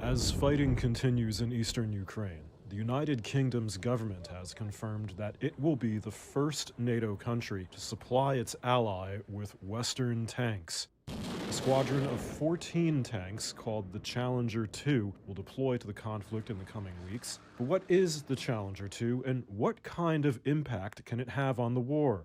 As fighting continues in eastern Ukraine, the United Kingdom's government has confirmed that it will be the first NATO country to supply its ally with Western tanks. A squadron of 14 tanks called the Challenger 2 will deploy to the conflict in the coming weeks. But what is the Challenger 2 and what kind of impact can it have on the war?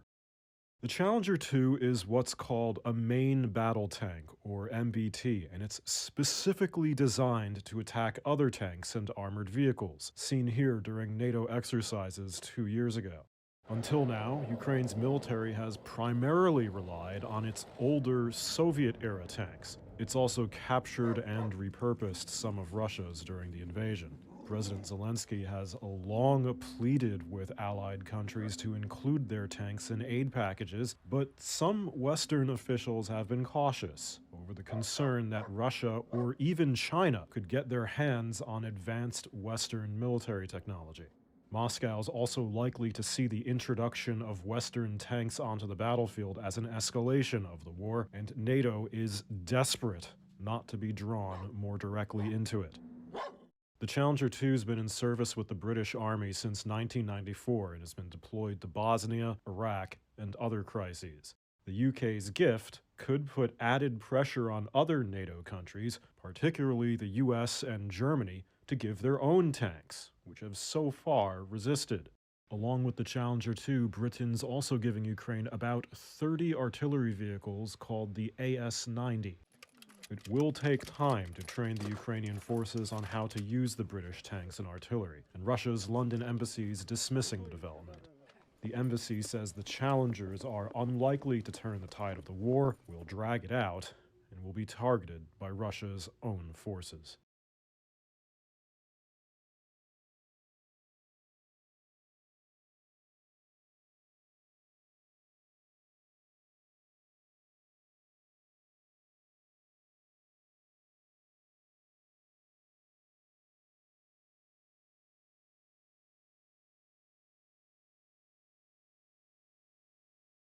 The Challenger 2 is what's called a main battle tank, or MBT, and it's specifically designed to attack other tanks and armored vehicles, seen here during NATO exercises 2 years ago. Until now, Ukraine's military has primarily relied on its older Soviet-era tanks. It's also captured and repurposed some of Russia's during the invasion. President Zelensky has long pleaded with allied countries to include their tanks in aid packages, but some Western officials have been cautious over the concern that Russia or even China could get their hands on advanced Western military technology. Moscow's also likely to see the introduction of Western tanks onto the battlefield as an escalation of the war, and NATO is desperate not to be drawn more directly into it. The Challenger 2 has been in service with the British Army since 1994 and has been deployed to Bosnia, Iraq, and other crises. The UK's gift could put added pressure on other NATO countries, particularly the US and Germany, to give their own tanks, which have so far resisted. Along with the Challenger 2, Britain's also giving Ukraine about 30 artillery vehicles called the AS-90. It will take time to train the Ukrainian forces on how to use the British tanks and artillery, and Russia's London embassy is dismissing the development. The embassy says the Challengers are unlikely to turn the tide of the war, will drag it out, and will be targeted by Russia's own forces.